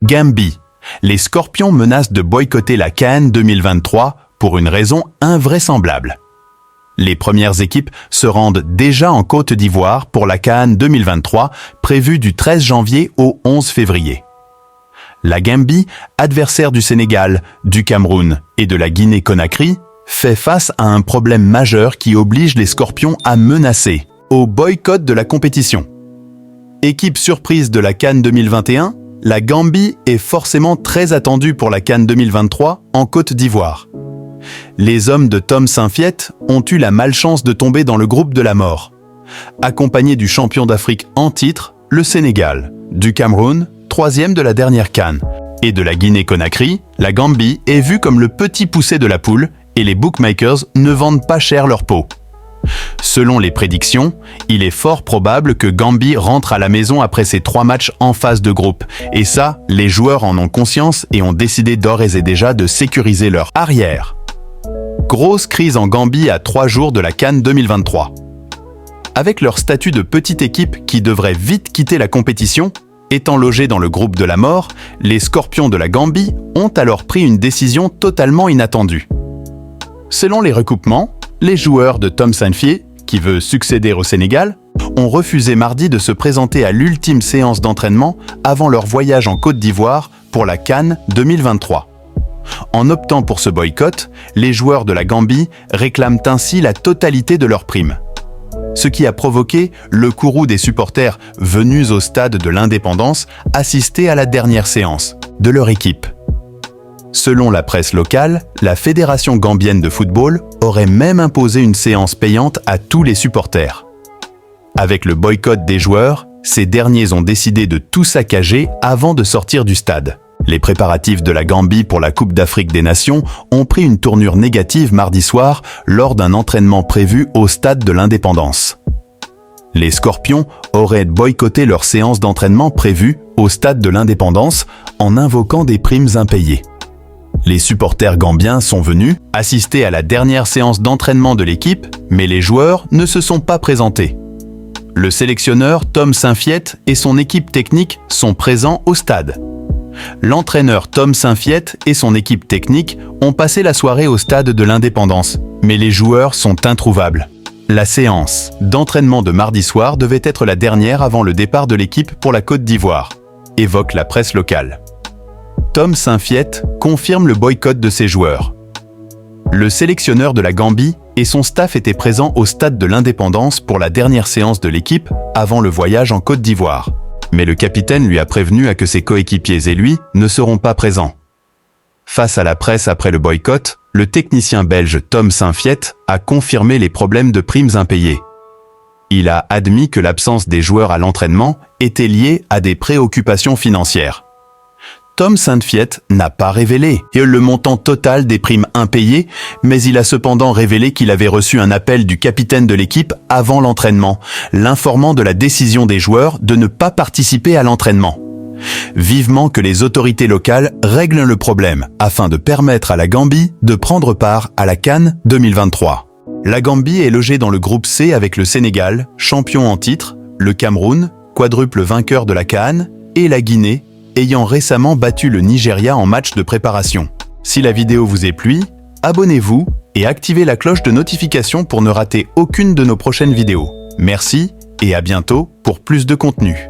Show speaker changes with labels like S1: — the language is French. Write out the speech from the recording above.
S1: Gambie. Les Scorpions menacent de boycotter la CAN 2023 pour une raison invraisemblable. Les premières équipes se rendent déjà en Côte d'Ivoire pour la CAN 2023, prévue du 13 janvier au 11 février. La Gambie, adversaire du Sénégal, du Cameroun et de la Guinée-Conakry, fait face à un problème majeur qui oblige les Scorpions à menacer au boycott de la compétition. Équipe surprise de la CAN 2021, la Gambie est forcément très attendue pour la CAN 2023 en Côte d'Ivoire. Les hommes de Tom Saintfiet ont eu la malchance de tomber dans le groupe de la mort. Accompagnés du champion d'Afrique en titre, le Sénégal, du Cameroun, troisième de la dernière CAN, et de la Guinée-Conakry, la Gambie est vue comme le petit poussé de la poule et les bookmakers ne vendent pas cher leur peau. Selon les prédictions, il est fort probable que Gambie rentre à la maison après ses 3 matchs en phase de groupe. Et ça, les joueurs en ont conscience et ont décidé d'ores et déjà de sécuriser leur arrière. Grosse crise en Gambie à 3 jours de la CAN 2023. Avec leur statut de petite équipe qui devrait vite quitter la compétition, étant logés dans le groupe de la mort, les Scorpions de la Gambie ont alors pris une décision totalement inattendue. Selon les recoupements, les joueurs de Tom Saintfiet, qui veut succéder au Sénégal, ont refusé mardi de se présenter à l'ultime séance d'entraînement avant leur voyage en Côte d'Ivoire pour la CAN 2023. En optant pour ce boycott, les joueurs de la Gambie réclament ainsi la totalité de leurs primes. Ce qui a provoqué le courroux des supporters venus au stade de l'Indépendance assister à la dernière séance de leur équipe. Selon la presse locale, la Fédération gambienne de football aurait même imposé une séance payante à tous les supporters. Avec le boycott des joueurs, ces derniers ont décidé de tout saccager avant de sortir du stade. Les préparatifs de la Gambie pour la Coupe d'Afrique des Nations ont pris une tournure négative mardi soir lors d'un entraînement prévu au stade de l'Indépendance. Les Scorpions auraient boycotté leur séance d'entraînement prévue au stade de l'Indépendance en invoquant des primes impayées. Les supporters gambiens sont venus assister à la dernière séance d'entraînement de l'équipe, mais les joueurs ne se sont pas présentés. Le sélectionneur Tom Saintfiet et son équipe technique sont présents au stade. L'entraîneur Tom Saintfiet et son équipe technique ont passé la soirée au stade de l'Indépendance, mais les joueurs sont introuvables. La séance d'entraînement de mardi soir devait être la dernière avant le départ de l'équipe pour la Côte d'Ivoire, évoque la presse locale. Tom Saintfiet confirme le boycott de ses joueurs. Le sélectionneur de la Gambie et son staff étaient présents au stade de l'Indépendance pour la dernière séance de l'équipe avant le voyage en Côte d'Ivoire. Mais le capitaine lui a prévenu que ses coéquipiers et lui ne seront pas présents. Face à la presse après le boycott, le technicien belge Tom Saintfiet a confirmé les problèmes de primes impayées. Il a admis que l'absence des joueurs à l'entraînement était liée à des préoccupations financières. Tom Saintfiet n'a pas révélé le montant total des primes impayées, mais il a cependant révélé qu'il avait reçu un appel du capitaine de l'équipe avant l'entraînement, l'informant de la décision des joueurs de ne pas participer à l'entraînement. Vivement que les autorités locales règlent le problème afin de permettre à la Gambie de prendre part à la CAN 2023. La Gambie est logée dans le groupe C avec le Sénégal, champion en titre, le Cameroun, quadruple vainqueur de la CAN, et la Guinée, ayant récemment battu le Nigeria en match de préparation. Si la vidéo vous est plu, abonnez-vous et activez la cloche de notification pour ne rater aucune de nos prochaines vidéos. Merci et à bientôt pour plus de contenu.